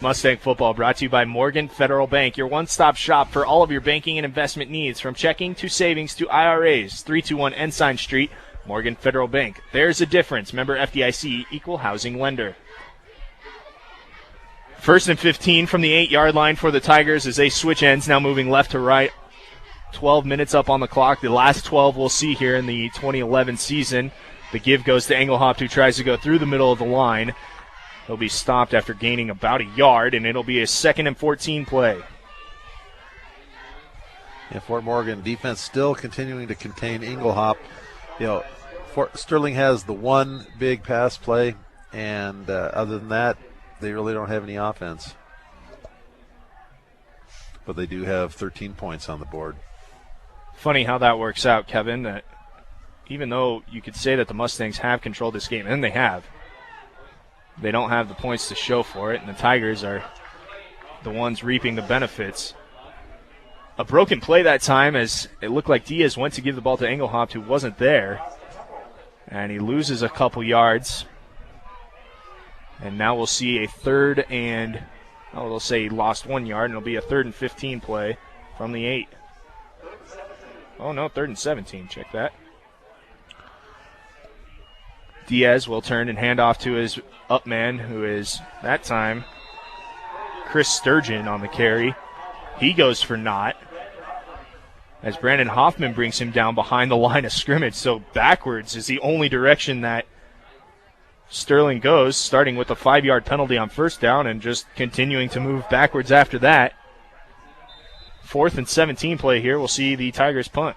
Mustang football brought to you by Morgan Federal Bank, your one-stop shop for all of your banking and investment needs, from checking to savings to IRAs. 321 Ensign Street, Morgan Federal Bank. There's a difference. Member FDIC, equal housing lender. First and 15 from the 8-yard line for the Tigers as they switch ends, now moving left to right. 12 minutes up on the clock. The last 12 we'll see here in the 2011 season. The give goes to Engelhaupt, who tries to go through the middle of the line. He'll be stopped after gaining about a yard, and it'll be a 2nd and 14 play. Yeah, Fort Morgan defense still continuing to contain Engelhaupt. Sterling has the one big pass play, and other than that, they really don't have any offense. But they do have 13 points on the board. Funny how that works out, Kevin, that even though you could say that the Mustangs have controlled this game, and they have, they don't have the points to show for it, and the Tigers are the ones reaping the benefits. A broken play that time, as it looked like Diaz went to give the ball to Engelhaupt, who wasn't there, and he loses a couple yards. And now we'll see a they'll say he lost 1 yard, and it'll be a 3rd and 15 play from the 8. Oh, no, 3rd and 17. Check that. Diaz will turn and hand off to his up man, who is, that time, Chris Sturgeon on the carry. He goes for naught, as Brandon Hoffman brings him down behind the line of scrimmage. So backwards is the only direction that Sterling goes, starting with a 5-yard penalty on first down and just continuing to move backwards after that. 4th and 17 play here. We'll see the Tigers punt.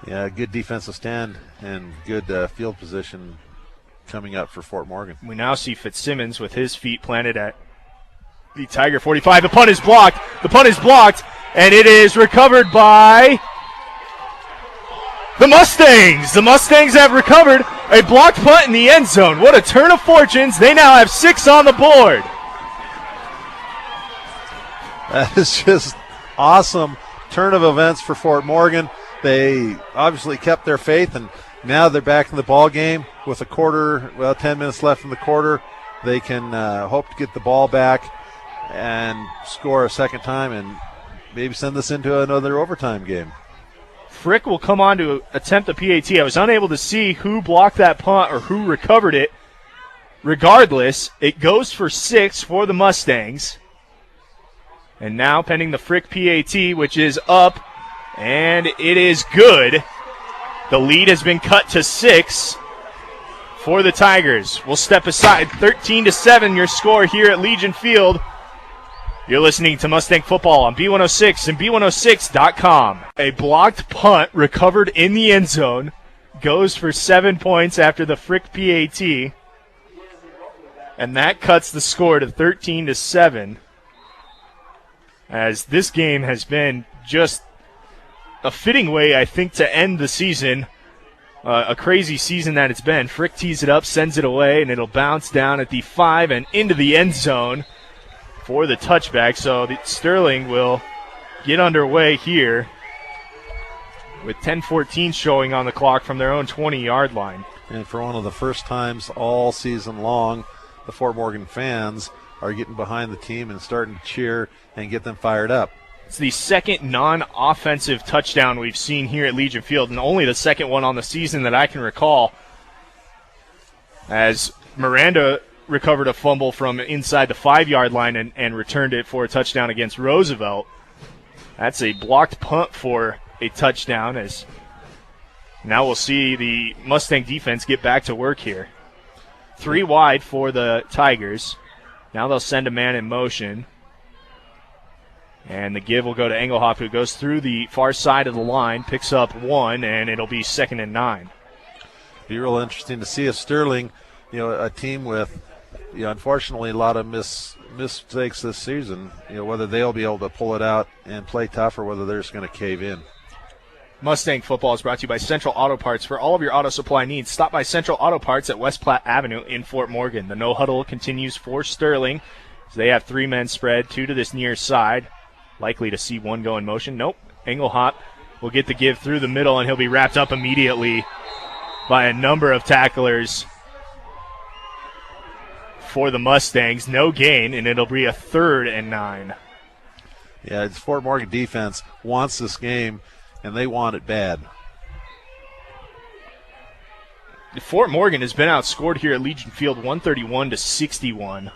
Yeah, good defensive stand and good field position coming up for Fort Morgan. We now see Fitzsimmons with his feet planted at the Tiger 45. The punt is blocked. And it is recovered by the Mustangs. The Mustangs have recovered a blocked punt in the end zone. What a turn of fortunes. They now have 6 on the board. That is just awesome turn of events for Fort Morgan. They obviously kept their faith, and now they're back in the ball game with 10 minutes left in the quarter. They can hope to get the ball back and score a second time and maybe send this into another overtime game. Frick will come on to attempt the PAT. I was unable to see who blocked that punt or who recovered it. Regardless, it goes for 6 for the Mustangs. And now pending the Frick PAT, which is up, and it is good. The lead has been cut to 6 for the Tigers. We'll step aside. 13-7 your score here at Legion Field. You're listening to Mustang Football on B106 and B106.com. A blocked punt recovered in the end zone goes for 7 points after the Frick PAT. And that cuts the score to 13-7. As this game has been just a fitting way, I think, to end the season. A crazy season that it's been. Frick tees it up, sends it away, and it'll bounce down at the 5 and into the end zone for the touchback. So Sterling will get underway here with 10:14 showing on the clock from their own 20-yard line. And for one of the first times all season long, the Fort Morgan fans are getting behind the team and starting to cheer and get them fired up. It's the second non-offensive touchdown we've seen here at Legion Field, and only the second one on the season that I can recall, as Miranda recovered a fumble from inside the 5-yard line and returned it for a touchdown against Roosevelt. That's a blocked punt for a touchdown, as now we'll see the Mustang defense get back to work here. 3 wide for the Tigers. Now they'll send a man in motion. And the give will go to Engelhaupt, who goes through the far side of the line, picks up 1, and it'll be 2nd and 9. Be real interesting to see if Sterling, a team with, unfortunately, a lot of mistakes this season, whether they'll be able to pull it out and play tough or whether they're just going to cave in. Mustang Football is brought to you by Central Auto Parts. For all of your auto supply needs, stop by Central Auto Parts at West Platte Avenue in Fort Morgan. The no huddle continues for Sterling. So they have 3 men spread, 2 to this near side. Likely to see 1 go in motion. Nope. Engelhaupt will get the give through the middle, and he'll be wrapped up immediately by a number of tacklers for the Mustangs. No gain, and it'll be a 3rd and 9. Yeah, it's Fort Morgan defense wants this game, and they want it bad. Fort Morgan has been outscored here at Legion Field 131-61.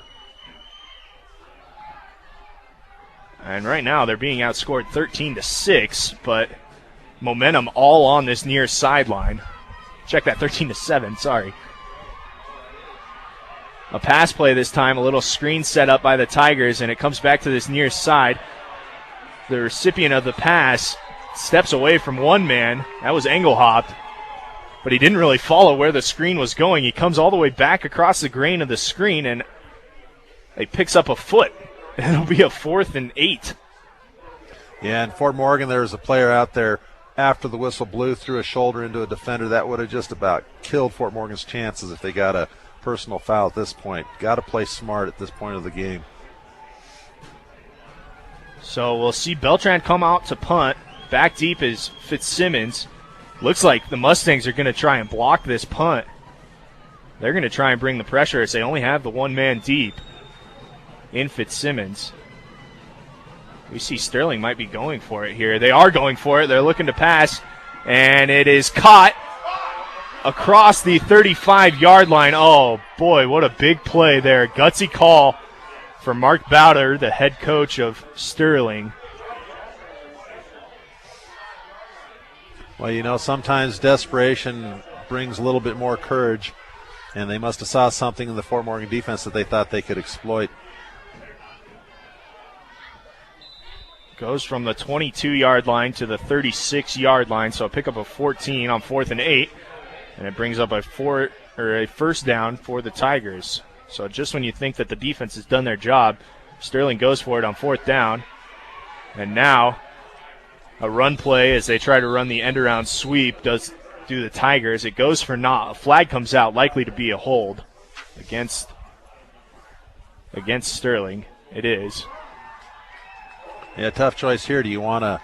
And right now they're being outscored 13-6, but momentum all on this near sideline. Check that, 13-7, sorry. A pass play this time, a little screen set up by the Tigers, and it comes back to this near side. The recipient of the pass steps away from one man. That was Engelhop, but he didn't really follow where the screen was going. He comes all the way back across the grain of the screen, and he picks up a foot. It'll be a 4th and 8. Yeah, in Fort Morgan, there was a player out there after the whistle blew through a shoulder into a defender. That would have just about killed Fort Morgan's chances if they got a personal foul at this point. Got to play smart at this point of the game. So we'll see Beltran come out to punt. Back deep is Fitzsimmons. Looks like the Mustangs are going to try and block this punt. They're going to try and bring the pressure as they only have the one man deep in Fitzsimmons. We see Sterling might be going for it here. They are going for it. They're looking to pass, and it is caught across the 35-yard line. Oh, boy, what a big play there. Gutsy call for Mark Bowder, the head coach of Sterling. Well, you know, sometimes desperation brings a little bit more courage, and they must have saw something in the Fort Morgan defense that they thought they could exploit. Goes from the 22-yard line to the 36-yard line, so a pickup of 14 on 4th and 8, and it brings up a first down for the Tigers. So just when you think that the defense has done their job, Sterling goes for it on 4th down. And now a run play as they try to run the end-around sweep do the Tigers. It goes for naught. A flag comes out, likely to be a hold against Sterling. It is. Yeah, tough choice here. Do you want to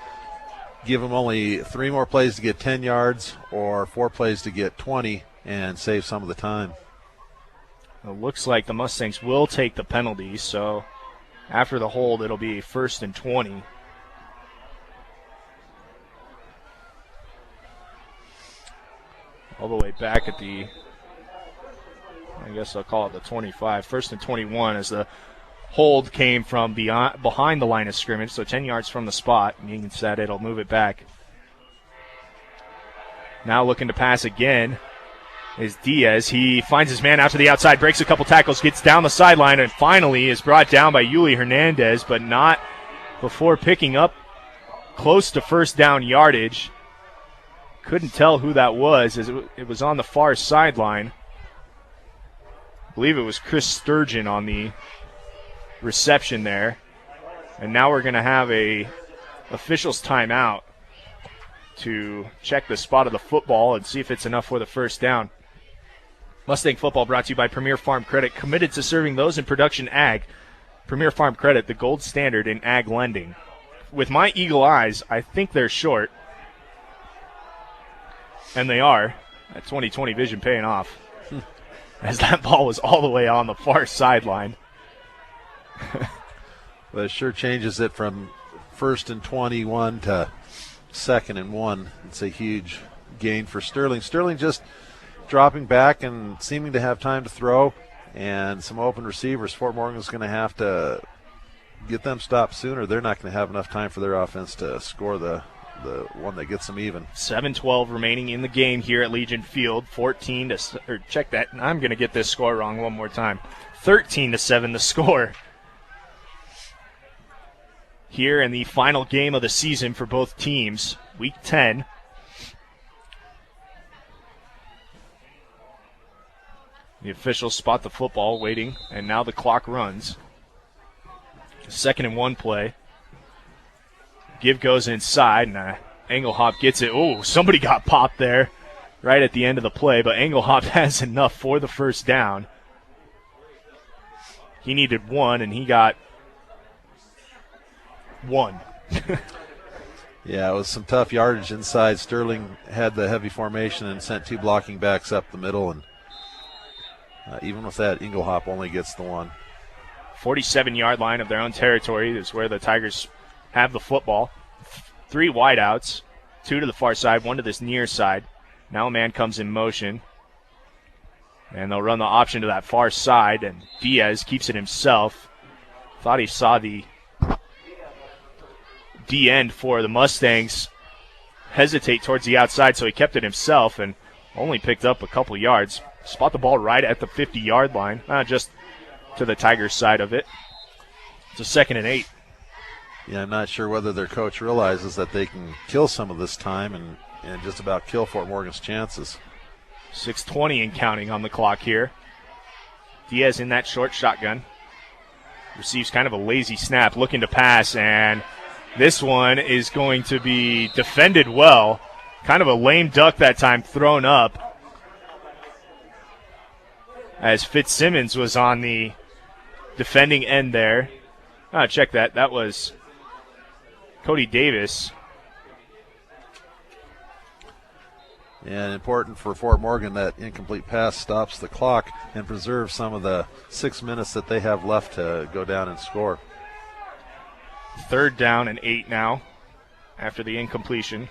give them only 3 more plays to get 10 yards or 4 plays to get 20 and save some of the time? It looks like the Mustangs will take the penalty, so after the hold, it'll be 1st and 20. All the way back at the, I guess I'll call it the 25. 1st and 21 as the hold came from behind the line of scrimmage, so 10 yards from the spot, meaning that it'll move it back. Now looking to pass again is Diaz. He finds his man out to the outside, breaks a couple tackles, gets down the sideline, and finally is brought down by Yuli Hernandez, but not before picking up close to first down yardage. Couldn't tell who that was as it was on the far sideline. I believe it was Chris Sturgeon on the reception there. And now we're going to have a official's timeout to check the spot of the football and see if it's enough for the first down. Mustang football brought to you by Premier Farm Credit, committed to serving those in production ag. Premier Farm Credit, the gold standard in ag lending. With my eagle eyes, I think they're short. And they are. That 20/20 vision paying off. As that ball was all the way on the far sideline. Well, it sure changes it from 1st and 21 to 2nd and 1. It's a huge gain for Sterling. Sterling just dropping back and seeming to have time to throw, and some open receivers. Fort Morgan's going to have to get them stopped sooner. They're not going to have enough time for their offense to score the one that gets them even. 7:12 remaining in the game here at Legion Field. Check that. I'm going to get this score wrong one more time. 13-7 the score. Here in the final game of the season for both teams, Week 10. The officials spot the football, waiting, and now the clock runs. 2nd and 1 play. Give goes inside, and Engelhop gets it. Oh, somebody got popped there right at the end of the play, but Engelhop has enough for the first down. He needed 1, and he got 1. Yeah, it was some tough yardage inside. Sterling had the heavy formation and sent 2 blocking backs up the middle, and Even with that, Engelhop only gets the one. 47-yard line of their own territory is where the Tigers have the football. 3 wideouts, 2 to the far side, 1 to this near side. Now a man comes in motion. And they'll run the option to that far side, and Diaz keeps it himself. Thought he saw the D-end for the Mustangs hesitate towards the outside, so he kept it himself and only picked up a couple yards. Spot the ball right at the 50-yard line, just to the Tigers' side of it. It's a 2nd and 8. Yeah, I'm not sure whether their coach realizes that they can kill some of this time and just about kill Fort Morgan's chances. 6:20 and counting on the clock here. Diaz in that short shotgun. Receives kind of a lazy snap, looking to pass, and this one is going to be defended well. Kind of a lame duck that time, thrown up. As Fitzsimmons was on the defending end there. Check that. That was Cody Davis. And important for Fort Morgan, that incomplete pass stops the clock and preserves some of the 6 minutes that they have left to go down and score. 3rd down and 8 now after the incompletion.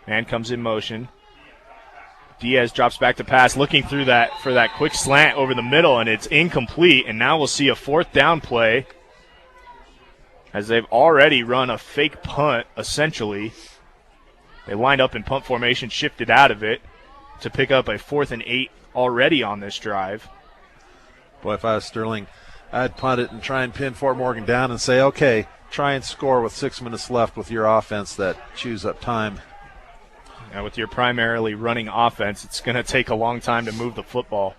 Man comes in motion. Diaz drops back to pass, looking through that for that quick slant over the middle, and it's incomplete. And now we'll see a 4th down play as they've already run a fake punt, essentially. They lined up in punt formation, shifted out of it to pick up a 4th and 8 already on this drive. Boy, if I was Sterling, I'd punt it and try and pin Fort Morgan down and say, okay, try and score with 6 minutes left with your offense that chews up time. Now, with your primarily running offense, it's going to take a long time to move the football.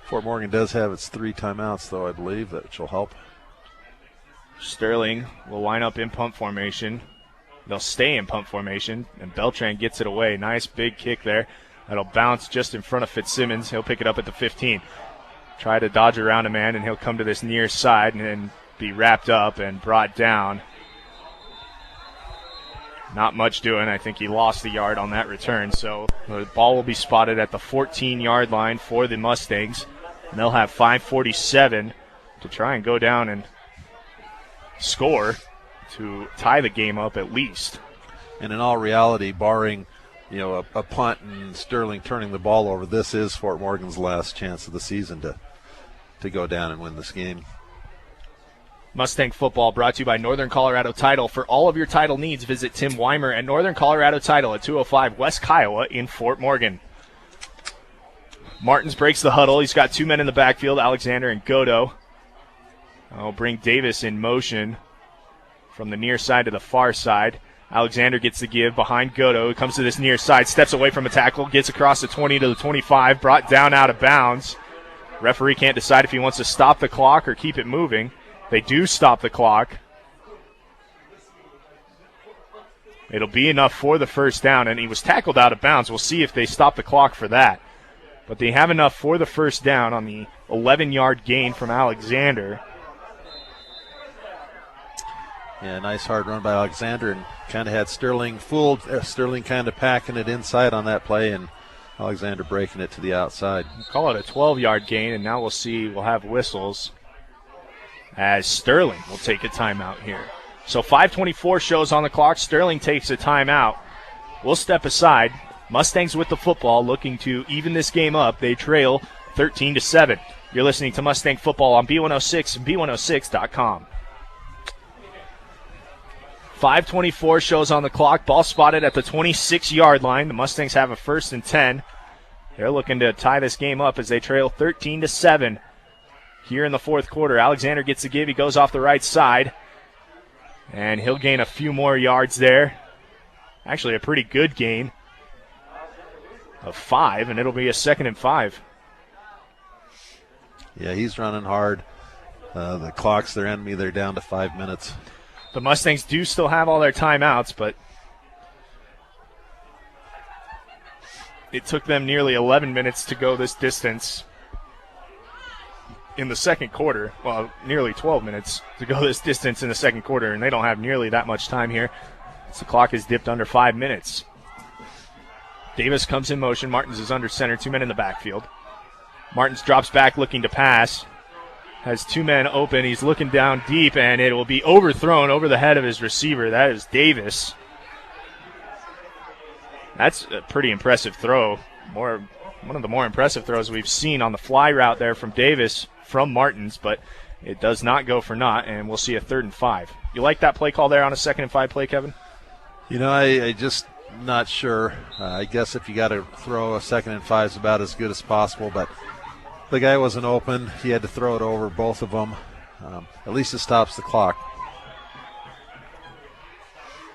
Fort Morgan does have its 3 timeouts, though, I believe, which will help. Sterling will line up in punt formation. They'll stay in punt formation, and Beltran gets it away. Nice big kick there. That'll bounce just in front of Fitzsimmons. He'll pick it up at the 15. Try to dodge around a man, and he'll come to this near side and then be wrapped up and brought down. Not much doing. I think he lost the yard on that return. So the ball will be spotted at the 14-yard line for the Mustangs. And they'll have 5:47 to try and go down and score to tie the game up at least. And in all reality, barring a punt and Sterling turning the ball over, this is Fort Morgan's last chance of the season to go down and win this game. Mustang football brought to you by Northern Colorado Title. For all of your title needs, visit Tim Weimer at Northern Colorado Title at 205 West Kiowa in Fort Morgan. Martins breaks the huddle. He's got 2 men in the backfield, Alexander and Godo. I'll bring Davis in motion from the near side to the far side. Alexander gets the give behind Godo. He comes to this near side, steps away from a tackle, gets across the 20 to the 25, brought down out of bounds. Referee can't decide if he wants to stop the clock or keep it moving. They do stop the clock. It'll be enough for the 1st down, and he was tackled out of bounds. We'll see if they stop the clock for that. But they have enough for the 1st down on the 11-yard gain from Alexander. Yeah, nice hard run by Alexander, and kind of had Sterling fooled. Sterling kind of packing it inside on that play, and Alexander breaking it to the outside. We'll call it a 12-yard gain, and now we'll have whistles as Sterling will take a timeout here. So 5:24 shows on the clock. Sterling takes a timeout. We'll step aside. Mustangs with the football, looking to even this game up. They trail 13-7. You're listening to Mustang football on B106 and B106.com. 5:24 shows on the clock. Ball spotted at the 26-yard line. The Mustangs have a 1st and 10. They're looking to tie this game up as they trail 13-7 here in the 4th quarter. Alexander gets the give. He goes off the right side, and he'll gain a few more yards there. Actually, a pretty good gain of 5, and it'll be a 2nd and 5. Yeah, he's running hard. The clock's their enemy. They're down to 5 minutes. The Mustangs do still have all their timeouts, but it took them nearly 11 minutes to go this distance in the 2nd quarter. Well, nearly 12 minutes to go this distance in the 2nd quarter, and they don't have nearly that much time here. So the clock is dipped under 5 minutes. Davis comes in motion. Martins is under center. 2 men in the backfield. Martins drops back looking to pass. Has two men open. He's looking down deep, and it will be overthrown over the head of his receiver. That is Davis. That's a pretty impressive throw. One of the more impressive throws we've seen on the fly route there from Davis from Martins, but it does not go for naught, and we'll see a 3rd and 5. You like that play call there on a 2nd and 5 play, Kevin? I just not sure. I guess if you got to throw, a 2nd and 5 is about as good as possible, but the guy wasn't open. He had to throw it over both of them. At least it stops the clock.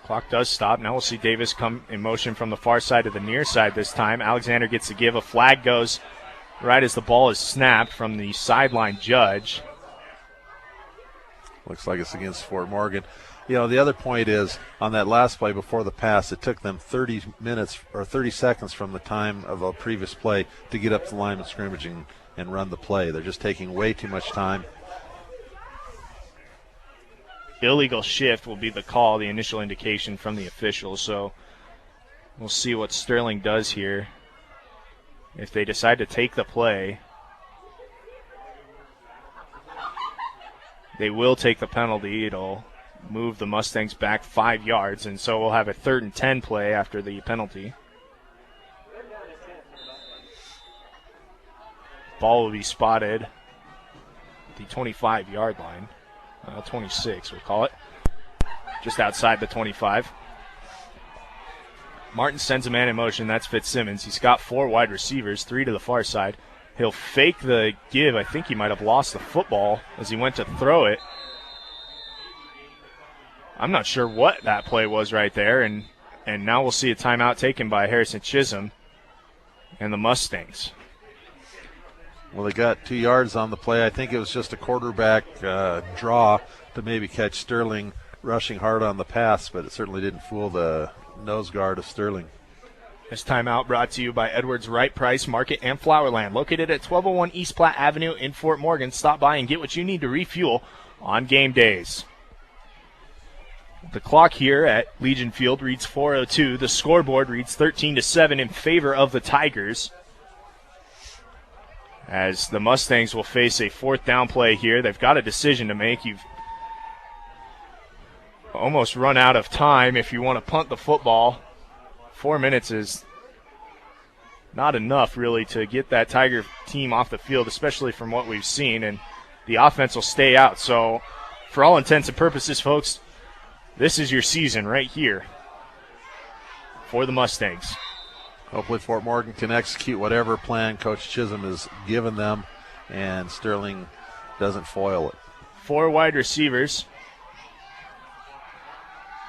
Clock does stop. Now we'll see Davis come in motion from the far side to the near side this time. Alexander gets the give. A flag goes right as the ball is snapped from the sideline judge. Looks like it's against Fort Morgan. The other point is, on that last play before the pass, it took them 30 minutes or 30 seconds from the time of a previous play to get up to the line of scrimmage and run the play. They're just taking way too much time. Illegal shift will be the call, the initial indication from the officials. So we'll see what Sterling does here. If they decide to take the play, they will take the penalty. It'll move the Mustangs back 5 yards, and so we'll have a 3rd and 10 play after the penalty. Ball will be spotted at the 25-yard line. 26, we'll call it. Just outside the 25. Martin sends a man in motion. That's Fitzsimmons. He's got 4 wide receivers, 3 to the far side. He'll fake the give. I think he might have lost the football as he went to throw it. I'm not sure what that play was right there, and now we'll see a timeout taken by Harrison Chisholm and the Mustangs. Well, they got 2 yards on the play. I think it was just a quarterback draw to maybe catch Sterling rushing hard on the pass, but it certainly didn't fool the nose guard of Sterling. This timeout brought to you by Edwards Wright Price Market and Flowerland, located at 1201 East Platte Avenue in Fort Morgan. Stop by and get what you need to refuel on game days. The clock here at Legion Field reads 4:02. The scoreboard reads 13-7 in favor of the Tigers, as the Mustangs will face a 4th down play here. They've got a decision to make. You've almost run out of time if you want to punt the football. 4 minutes is not enough, really, to get that Tiger team off the field, especially from what we've seen, and the offense will stay out. So, for all intents and purposes, folks, this is your season right here for the Mustangs. Hopefully Fort Morgan can execute whatever plan Coach Chisholm has given them, and Sterling doesn't foil it. 4 wide receivers.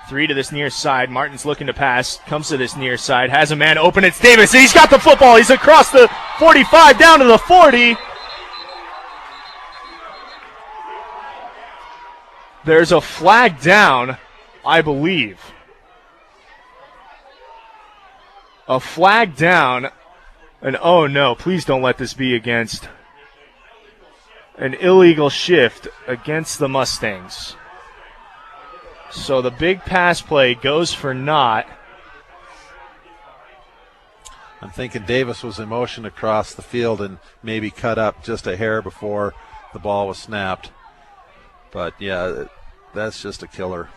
3 to this near side. Martin's looking to pass. Comes to this near side. Has a man open. It's Davis. And he's got the football. He's across the 45 down to the 40. There's a flag down, I believe. A flag down. And oh no, please don't let this be against an illegal shift against the Mustangs. So the big pass play goes for naught. I'm thinking Davis was in motion across the field and maybe cut up just a hair before the ball was snapped. But yeah, that's just a killer.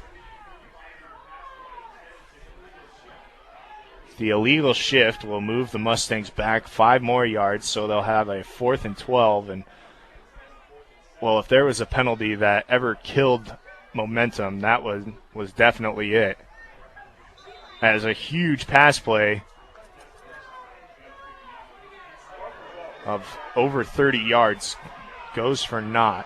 The illegal shift will move the Mustangs back 5 more yards, so they'll have a 4th and 12. And, well, if there was a penalty that ever killed momentum, that was definitely it. As a huge pass play of over 30 yards goes for naught.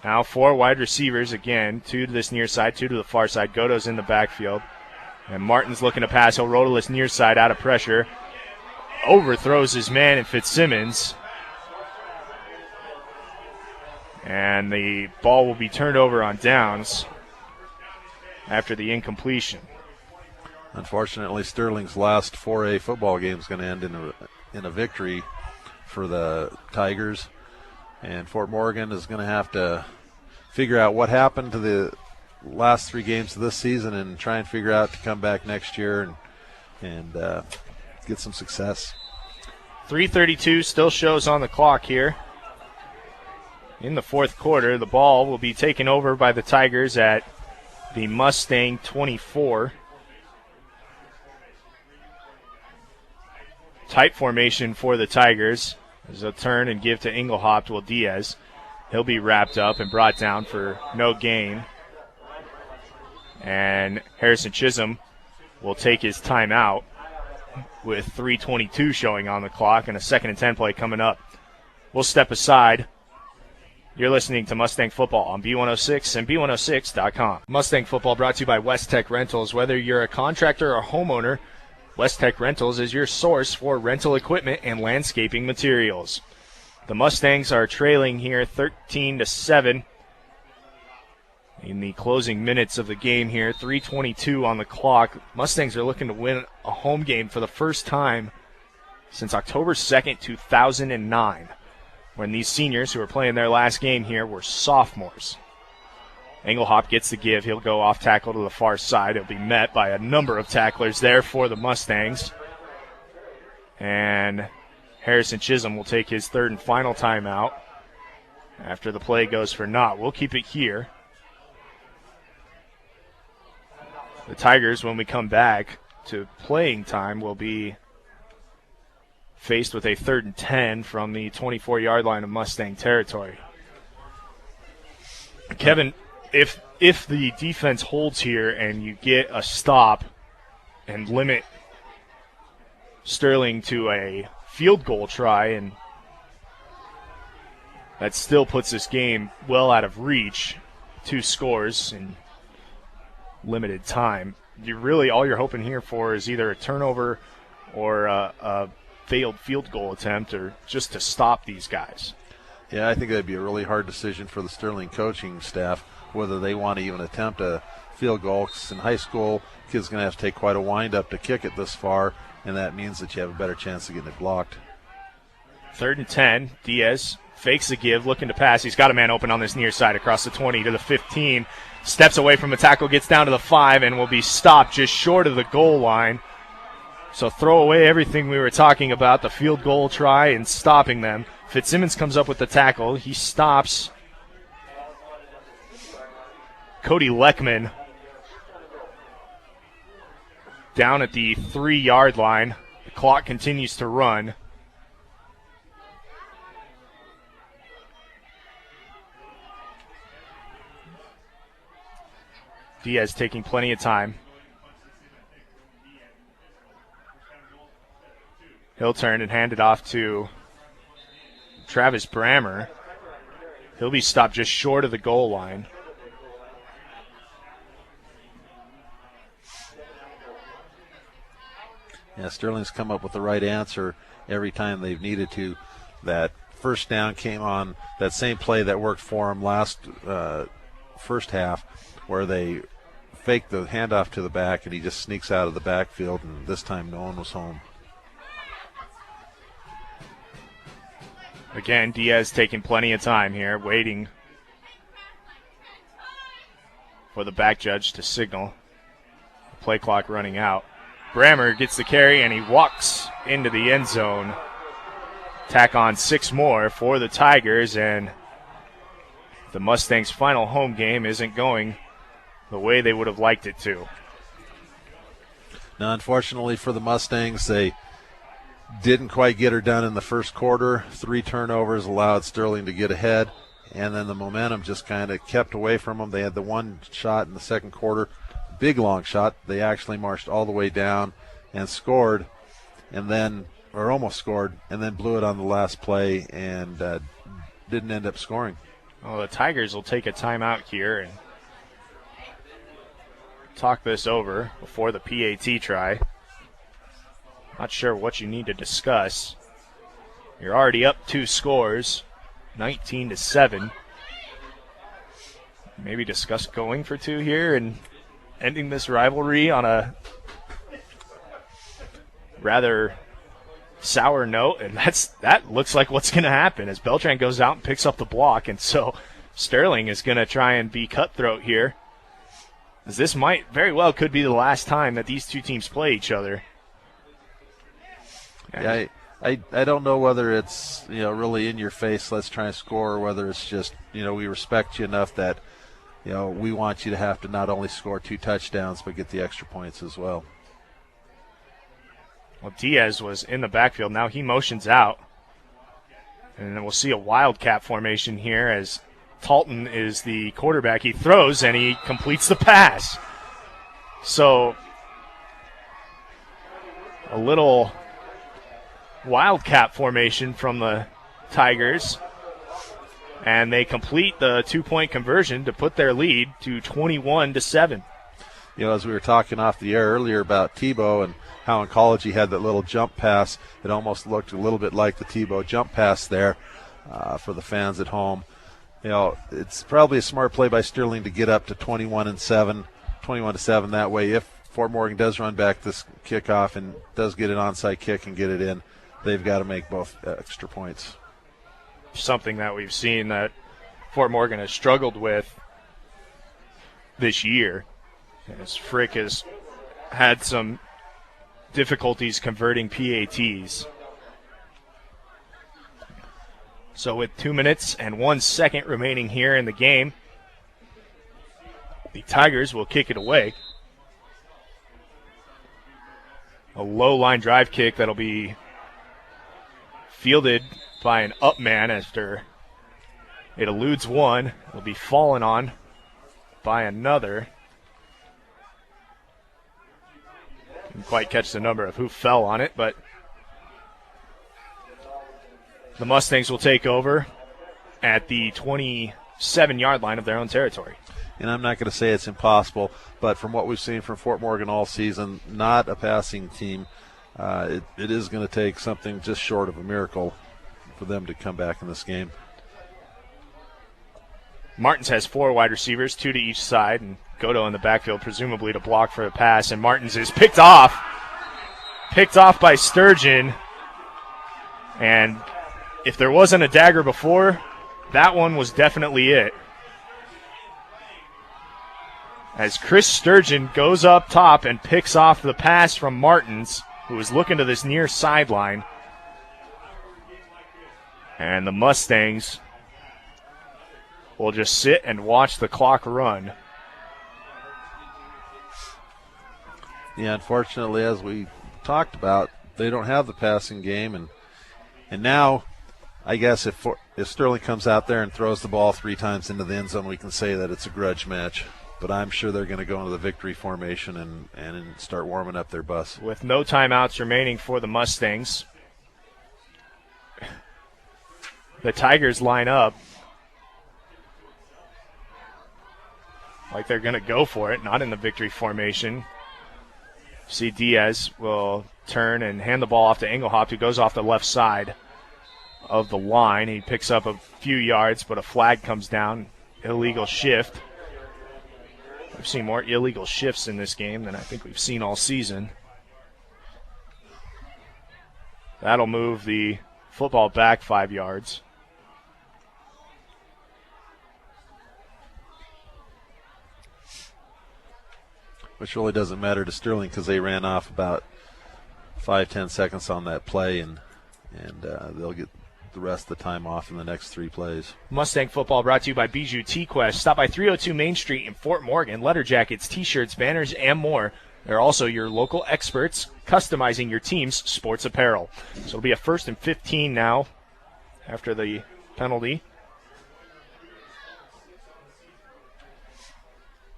Now 4 wide receivers again, 2 to this near side, 2 to the far side. Godo's in the backfield. And Martin's looking to pass. He'll roll to this near side out of pressure. Overthrows his man in Fitzsimmons. And the ball will be turned over on downs after the incompletion. Unfortunately, Sterling's last 4A football game is going to end in a victory for the Tigers. And Fort Morgan is going to have to figure out what happened to the last 3 games of this season and try and figure out to come back next year and get some success. 3:32 still shows on the clock here. In the fourth quarter, the ball will be taken over by the Tigers at the Mustang 24. Tight formation for the Tigers. There's a turn and give to Engelhaupt. Will Diaz. He'll be wrapped up and brought down for no gain. And Harrison Chisholm will take his timeout with 3:22 showing on the clock and a 2nd and 10 play coming up. We'll step aside. You're listening to Mustang Football on B106 and B106.com. Mustang Football brought to you by West Tech Rentals. Whether you're a contractor or homeowner, West Tech Rentals is your source for rental equipment and landscaping materials. The Mustangs are trailing here 13-7 in the closing minutes of the game here. 3:22 on the clock. Mustangs are looking to win a home game for the first time since October 2nd, 2009, when these seniors who are playing their last game here were sophomores. Engelhaupt gets the give. He'll go off tackle to the far side. He'll be met by a number of tacklers there for the Mustangs. And Harrison Chisholm will take his 3rd and final timeout after the play goes for naught. We'll keep it here. The Tigers, when we come back to playing time, will be faced with a 3rd and 10 from the 24-yard line of Mustang territory. Kevin, if the defense holds here and you get a stop and limit Sterling to a field goal try, and that still puts this game well out of reach, 2 scores in limited time, all you're hoping here for is either a turnover or a failed field goal attempt, or just to stop these guys. Yeah, I think that'd be a really hard decision for the Sterling coaching staff, whether they want to even attempt a field goal. 'Cause in high school, kids going to have to take quite a wind-up to kick it this far, and that means that you have a better chance of getting it blocked. 3rd and 10, Diaz fakes the give, looking to pass. He's got a man open on this near side across the 20 to the 15. Steps away from the tackle, gets down to the 5, and will be stopped just short of the goal line. So throw away everything we were talking about, the field goal try and stopping them. Fitzsimmons comes up with the tackle. He stops Cody Leckman down at the 3-yard line. The clock continues to run. Diaz taking plenty of time. He'll turn and hand it off to Travis Brammer. He'll be stopped just short of the goal line. Yeah, Sterling's come up with the right answer every time they've needed to. That first down came on that same play that worked for him last first half, where they faked the handoff to the back and he just sneaks out of the backfield, and this time no one was home. Again, Diaz taking plenty of time here, waiting for the back judge to signal. Play clock running out. Brammer gets the carry, and he walks into the end zone. Tack on 6 more for the Tigers, and the Mustangs' final home game isn't going the way they would have liked it to. Now, unfortunately for the Mustangs, they didn't quite get her done in the first quarter. 3 turnovers allowed Sterling to get ahead, and then the momentum just kind of kept away from them. They had the one shot in the second quarter, big long shot. They actually marched all the way down and scored, and then, or almost scored, and then blew it on the last play and didn't end up scoring. Well, the Tigers will take a timeout here and talk this over before the PAT try. Not sure what you need to discuss. You're already up 2 scores, 19-7. Maybe discuss going for 2 here and ending this rivalry on a rather sour note, and that looks like what's going to happen as Beltran goes out and picks up the block, and so Sterling is going to try and be cutthroat here, as this might very well could be the last time that these two teams play each other. Yeah, I don't know whether it's, really in your face, let's try and score, or whether it's just, we respect you enough that, we want you to have to not only score 2 touchdowns but get the extra points as well. Well, Diaz was in the backfield. Now he motions out. And then we'll see a wildcat formation here as Talton is the quarterback. He throws and he completes the pass. So a little wildcat formation from the Tigers. And they complete the 2-point conversion to put their lead to 21-7. As we were talking off the air earlier about Tebow and how in college he had that little jump pass, it almost looked a little bit like the Tebow jump pass there for the fans at home. It's probably a smart play by Sterling to get up to 21-7 that way. If Fort Morgan does run back this kickoff and does get an onside kick and get it in, they've got to make both extra points. Something that we've seen that Fort Morgan has struggled with this year, as Frick has had some difficulties converting PATs. So with 2 minutes and 1 second remaining here in the game, the Tigers will kick it away. A low line drive kick that'll be fielded by an up man after it eludes one. It'll be fallen on by another. Didn't quite catch the number of who fell on it, but the Mustangs will take over at the 27-yard line of their own territory. And I'm not going to say it's impossible, but from what we've seen from Fort Morgan all season, not a passing team, it is going to take something just short of a miracle for them to come back in this game. Martins has 4 wide receivers, 2 to each side, and Godo in the backfield, presumably to block for a pass, and Martins is picked off by Sturgeon. And if there wasn't a dagger before, that one was definitely it. As Chris Sturgeon goes up top and picks off the pass from Martins, who was looking to this near sideline. And the Mustangs will just sit and watch the clock run. Yeah, unfortunately, as we talked about, they don't have the passing game, and now I guess if Sterling comes out there and throws the ball 3 times into the end zone, we can say that it's a grudge match. But I'm sure they're going to go into the victory formation and start warming up their bus. With no timeouts remaining for the Mustangs, the Tigers line up like they're going to go for it, not in the victory formation. See, Diaz will turn and hand the ball off to Engelhop, who goes off the left side of the line. He picks up a few yards, but a flag comes down. Illegal shift. We've seen more illegal shifts in this game than I think we've seen all season. That'll move the football back 5 yards. Which really doesn't matter to Sterling because they ran off about 5-10 seconds on that play, and they'll get the rest of the time off in the next 3 plays. Mustang football brought to you by Bijou T-Quest. Stop by 302 Main Street in Fort Morgan. Letter jackets, T-shirts, banners, and more. They're also your local experts customizing your team's sports apparel. So it'll be a 1st and 15 now after the penalty.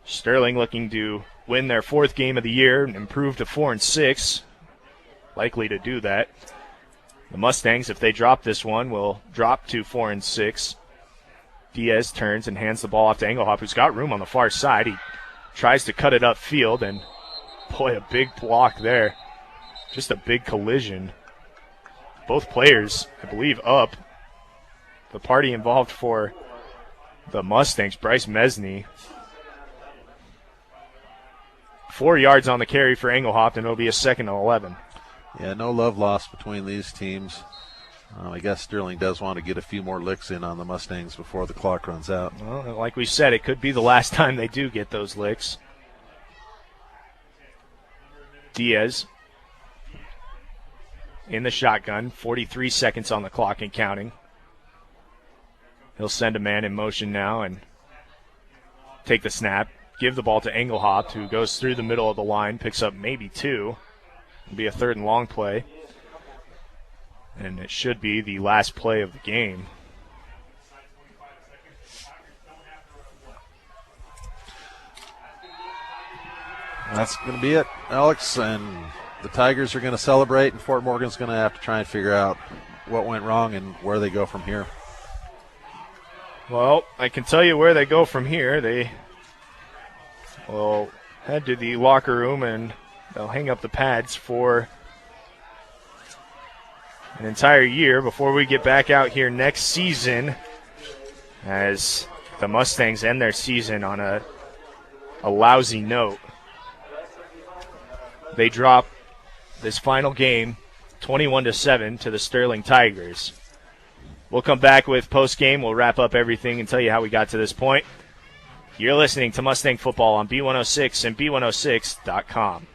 Sterling looking to win their 4th game of the year and improve to 4-6. Likely to do that. The Mustangs, if they drop this one, will drop to 4-6. Diaz turns and hands the ball off to Engelhop, who's got room on the far side. He tries to cut it upfield, and boy, a big block there. Just a big collision. Both players, I believe, up. The party involved for the Mustangs, Bryce Mesney. 4 yards on the carry for Engelhop, and it'll be a 2nd and 11. Yeah, no love lost between these teams. I guess Sterling does want to get a few more licks in on the Mustangs before the clock runs out. Well, like we said, it could be the last time they do get those licks. in the shotgun, 43 seconds on the clock and counting. He'll send a man in motion now and take the snap, give the ball to Engelhaupt, who goes through the middle of the line, picks up maybe 2. It'll be a 3rd and long play. And it should be the last play of the game. That's going to be it, Alex, and the Tigers are going to celebrate, and Fort Morgan's going to have to try and figure out what went wrong and where they go from here. Well, I can tell you where they go from here. They will head to the locker room and they'll hang up the pads for an entire year before we get back out here next season, as the Mustangs end their season on a lousy note. They drop this final game 21-7 to the Sterling Tigers. We'll come back with post-game. We'll wrap up everything and tell you how we got to this point. You're listening to Mustang Football on B106 and B106.com.